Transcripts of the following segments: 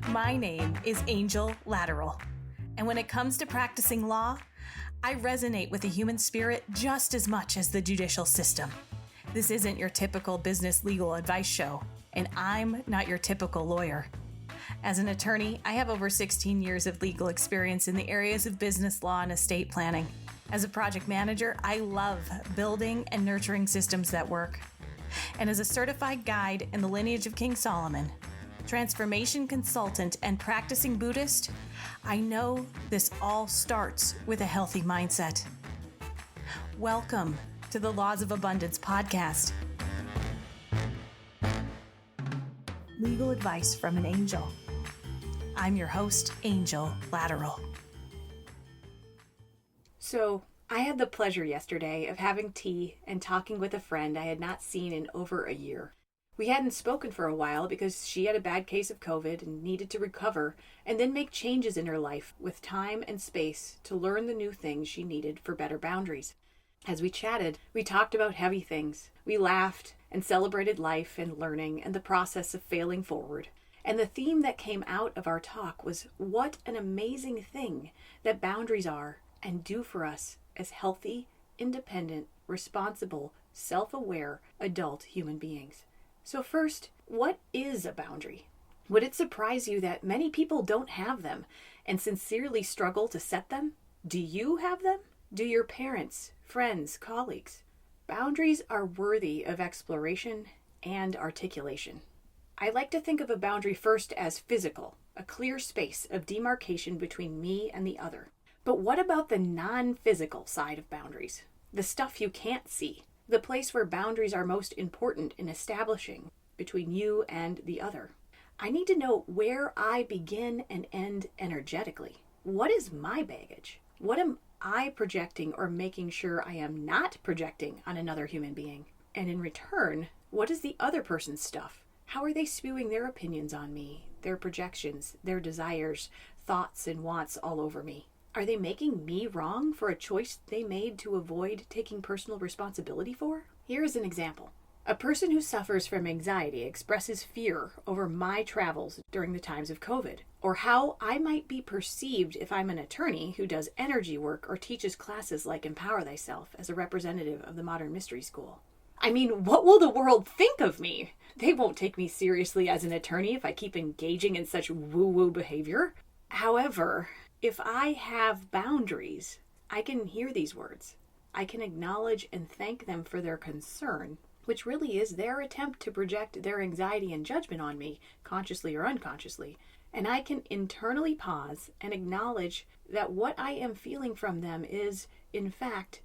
My name is Angel Lateral, and when it comes to practicing law, I resonate with the human spirit just as much as the judicial system. This isn't your typical business legal advice show, and I'm not your typical lawyer. As an attorney, I have over 16 years of legal experience in the areas of business law and estate planning. As a project manager, I love building and nurturing systems that work. And as a certified guide in the lineage of King Solomon, transformation consultant, and practicing Buddhist, I know this all starts with a healthy mindset. Welcome to the Laws of Abundance podcast. Legal advice from an angel. I'm your host, Angel Lateral. So, I had the pleasure yesterday of having tea and talking with a friend I had not seen in over a year. We hadn't spoken for a while because she had a bad case of COVID and needed to recover and then make changes in her life with time and space to learn the new things she needed for better boundaries. As we chatted, we talked about heavy things. We laughed and celebrated life and learning and the process of failing forward. And the theme that came out of our talk was what an amazing thing that boundaries are and do for us as healthy, independent, responsible, self-aware adult human beings. So first, what is a boundary? Would it surprise you that many people don't have them and sincerely struggle to set them? Do you have them? Do your parents, friends, colleagues? Boundaries are worthy of exploration and articulation. I like to think of a boundary first as physical, a clear space of demarcation between me and the other. But what about the non-physical side of boundaries? The stuff you can't see. The place where boundaries are most important in establishing between you and the other. I need to know where I begin and end energetically. What is my baggage? What am I projecting or making sure I am not projecting on another human being? And in return, what is the other person's stuff? How are they spewing their opinions on me, their projections, their desires, thoughts, and wants all over me? Are they making me wrong for a choice they made to avoid taking personal responsibility for? Here is an example. A person who suffers from anxiety expresses fear over my travels during the times of COVID, or how I might be perceived if I'm an attorney who does energy work or teaches classes like Empower Thyself as a representative of the Modern Mystery School. I mean, what will the world think of me? They won't take me seriously as an attorney if I keep engaging in such woo-woo behavior. However, if I have boundaries, I can hear these words. I can acknowledge and thank them for their concern, which really is their attempt to project their anxiety and judgment on me, consciously or unconsciously. And I can internally pause and acknowledge that what I am feeling from them is, in fact,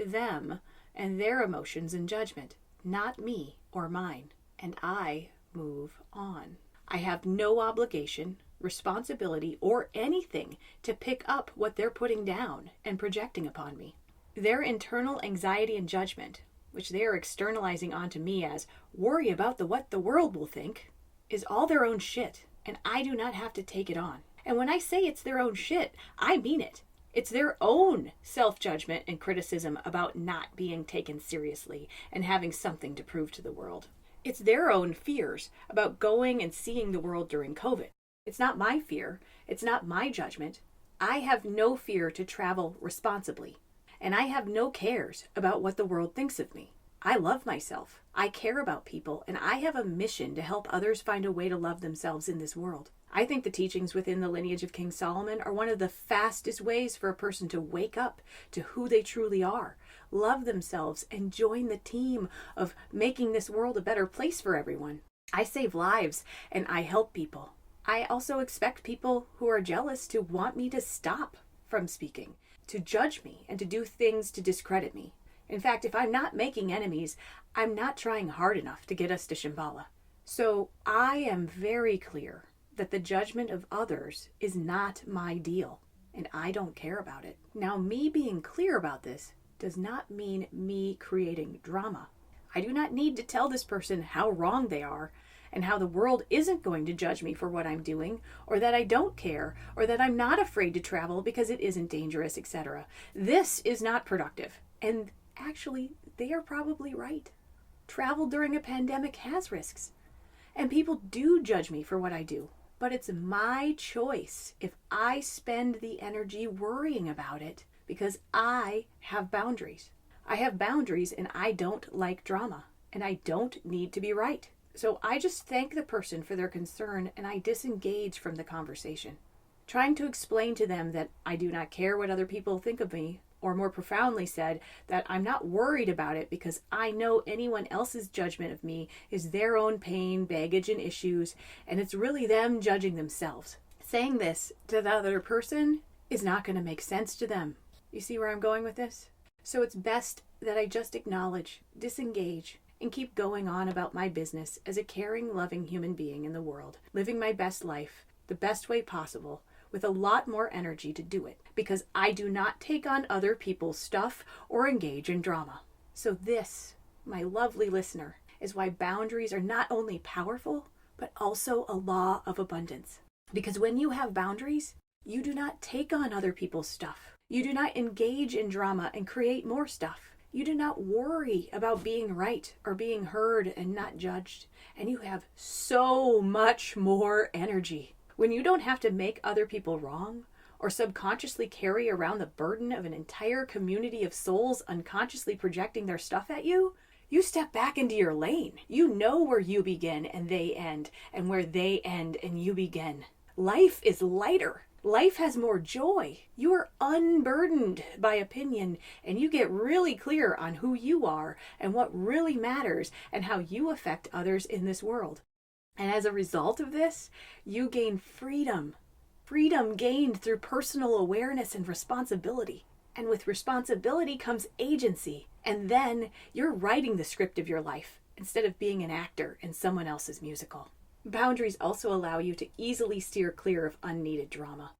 them and their emotions and judgment, not me or mine. And I move on. I have no obligation, responsibility, or anything to pick up what they're putting down and projecting upon me. Their internal anxiety and judgment, which they are externalizing onto me as worry about what the world will think, is all their own shit, and I do not have to take it on. And when I say it's their own shit, I mean it. It's their own self-judgment and criticism about not being taken seriously and having something to prove to the world. It's their own fears about going and seeing the world during COVID. It's not my fear. It's not my judgment. I have no fear to travel responsibly. And I have no cares about what the world thinks of me. I love myself. I care about people. And I have a mission to help others find a way to love themselves in this world. I think the teachings within the lineage of King Solomon are one of the fastest ways for a person to wake up to who they truly are, love themselves, and join the team of making this world a better place for everyone. I save lives and I help people. I also expect people who are jealous to want me to stop from speaking, to judge me, and to do things to discredit me. In fact, if I'm not making enemies, I'm not trying hard enough to get us to Shambhala. So I am very clear that the judgment of others is not my deal, and I don't care about it. Now, me being clear about this does not mean me creating drama. I do not need to tell this person how wrong they are and how the world isn't going to judge me for what I'm doing, or that I don't care, or that I'm not afraid to travel because it isn't dangerous, etc. This is not productive. And actually, they are probably right. Travel during a pandemic has risks. And people do judge me for what I do. but it's my choice if I spend the energy worrying about it, because I have boundaries. I have boundaries and I don't like drama, and I don't need to be right. So I just thank the person for their concern and I disengage from the conversation, trying to explain to them that I do not care what other people think of me, or more profoundly said, that I'm not worried about it because I know anyone else's judgment of me is their own pain, baggage, and issues, and it's really them judging themselves. Saying this to the other person is not going to make sense to them. You see where I'm going with this? So it's best that I just acknowledge, disengage, and keep going on about my business as a caring, loving human being in the world, living my best life the best way possible, with a lot more energy to do it, because I do not take on other people's stuff or engage in drama. So this, my lovely listener, is why boundaries are not only powerful, but also a law of abundance. Because when you have boundaries, you do not take on other people's stuff. You do not engage in drama and create more stuff. You do not worry about being right or being heard and not judged. And you have so much more energy. When you don't have to make other people wrong or subconsciously carry around the burden of an entire community of souls unconsciously projecting their stuff at you, you step back into your lane. You know where you begin and they end, and where they end and you begin. Life is lighter. Life has more joy. You are unburdened by opinion, and you get really clear on who you are and what really matters and how you affect others in this world. And as a result of this, you gain freedom. Freedom gained through personal awareness and responsibility. And with responsibility comes agency. And then you're writing the script of your life instead of being an actor in someone else's musical. Boundaries also allow you to easily steer clear of unneeded drama.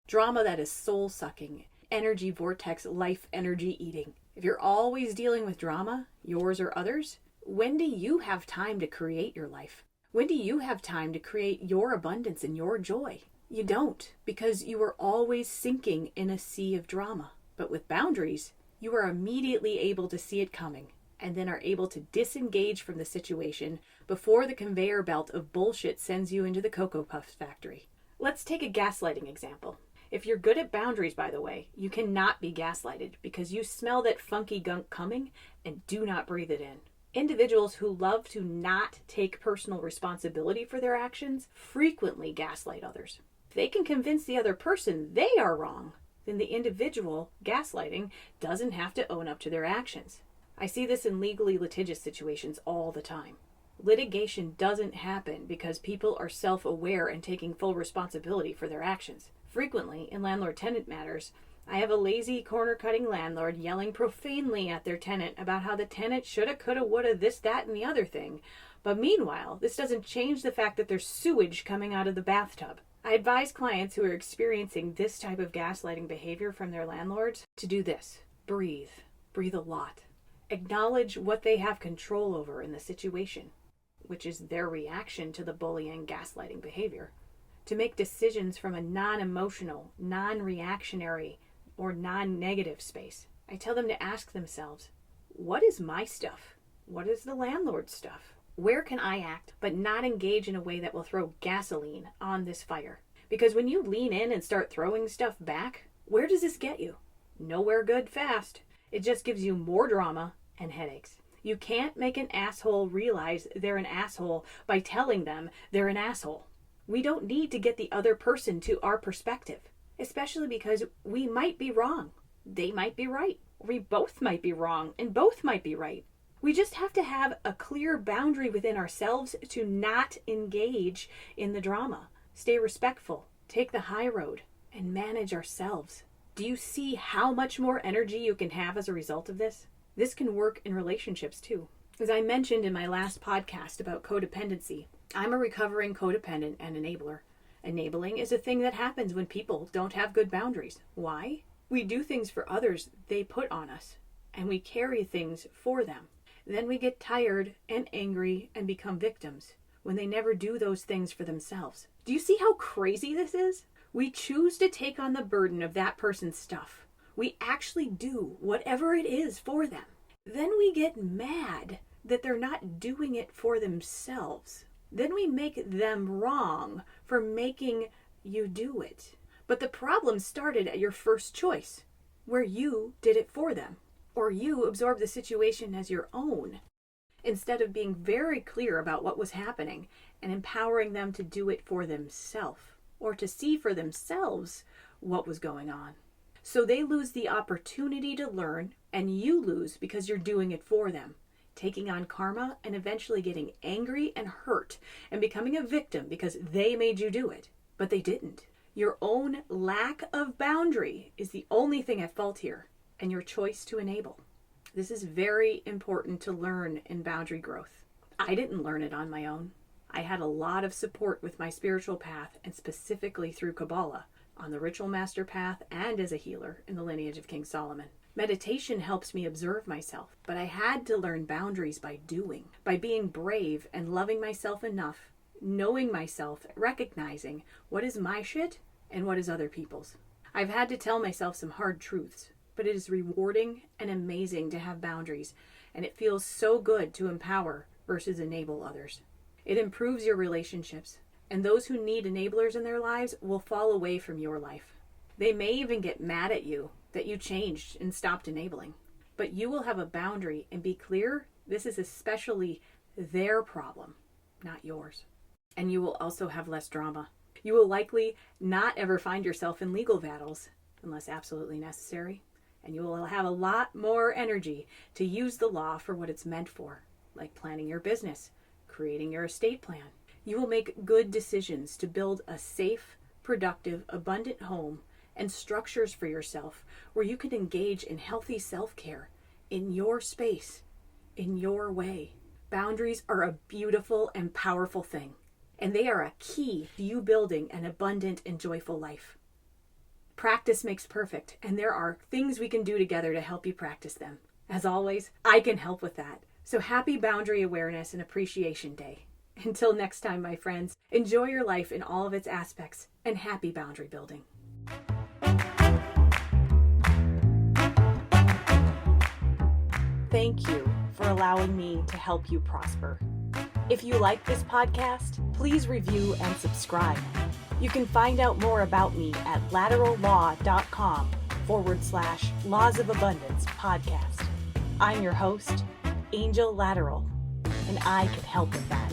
Drama that is soul-sucking, energy vortex, life energy eating. If you're always dealing with drama, yours or others, when do you have time to create your life? When do you have time to create your abundance and your joy? You don't, because you are always sinking in a sea of drama. But with boundaries, you are immediately able to see it coming, and then are able to disengage from the situation before the conveyor belt of bullshit sends you into the Cocoa Puffs factory. Let's take a gaslighting example. If you're good at boundaries, by the way, you cannot be gaslighted because you smell that funky gunk coming and do not breathe it in. Individuals who love to not take personal responsibility for their actions frequently gaslight others. If they can convince the other person they are wrong, then the individual gaslighting doesn't have to own up to their actions. I see this in legally litigious situations all the time. Litigation doesn't happen because people are self-aware and taking full responsibility for their actions. Frequently, in landlord-tenant matters, I have a lazy, corner-cutting landlord yelling profanely at their tenant about how the tenant shoulda, coulda, woulda, this, that, and the other thing. But meanwhile, this doesn't change the fact that there's sewage coming out of the bathtub. I advise clients who are experiencing this type of gaslighting behavior from their landlords to do this. Breathe. Breathe a lot. Acknowledge what they have control over in the situation, which is their reaction to the bullying, gaslighting behavior. To make decisions from a non-emotional, non-reactionary, or non-negative space. I tell them to ask themselves, what is my stuff? What is the landlord's stuff? Where can I act but not engage in a way that will throw gasoline on this fire? Because when you lean in and start throwing stuff back, where does this get you? Nowhere good fast. It just gives you more drama and headaches. You can't make an asshole realize they're an asshole by telling them they're an asshole. We don't need to get the other person to our perspective, especially because we might be wrong. They might be right. We both might be wrong and both might be right. We just have to have a clear boundary within ourselves to not engage in the drama. Stay respectful, take the high road, and manage ourselves. Do you see how much more energy you can have as a result of this? This can work in relationships too. As I mentioned in my last podcast about codependency, I'm a recovering codependent and enabler. Enabling is a thing that happens when people don't have good boundaries. Why? We do things for others they put on us, and we carry things for them. Then we get tired and angry and become victims when they never do those things for themselves. Do you see how crazy this is? We choose to take on the burden of that person's stuff. We actually do whatever it is for them. Then we get mad that they're not doing it for themselves. then we make them wrong for making you do it. But the problem started at your first choice, where you did it for them, or you absorbed the situation as your own, instead of being very clear about what was happening and empowering them to do it for themselves, or to see for themselves what was going on. So they lose the opportunity to learn, and you lose because you're doing it for them, taking on karma and eventually getting angry and hurt and becoming a victim because they made you do it, but they didn't. Your own lack of boundary is the only thing at fault here, and your choice to enable. This is very important to learn in boundary growth. I didn't learn it on my own. I had a lot of support with my spiritual path, and specifically through Kabbalah, on the Ritual Master path and as a healer in the lineage of King Solomon. Meditation helps me observe myself, but I had to learn boundaries by doing, by being brave and loving myself enough, knowing myself, recognizing what is my shit and what is other people's. I've had to tell myself some hard truths, but it is rewarding and amazing to have boundaries, and it feels so good to empower versus enable others. It improves your relationships, and those who need enablers in their lives will fall away from your life. They may even get mad at you that you changed and stopped enabling, but you will have a boundary and be clear this is especially their problem, not yours. And you will also have less drama. You will likely not ever find yourself in legal battles unless absolutely necessary, and you will have a lot more energy to use the law for what it's meant for, like planning your business, creating your estate plan. You will make good decisions to build a safe, productive, abundant home and structures for yourself where you can engage in healthy self-care in your space, in your way. Boundaries are a beautiful and powerful thing, and they are a key to you building an abundant and joyful life. Practice makes perfect, and there are things we can do together to help you practice them. As always, I can help with that. So happy Boundary Awareness and Appreciation Day. Until next time, my friends, enjoy your life in all of its aspects, and happy boundary building. Thank you for allowing me to help you prosper. If you like this podcast, please review and subscribe. You can find out more about me at laterallaw.com/Laws of Abundance podcast. I'm your host, Angel Lateral, and I can help with that.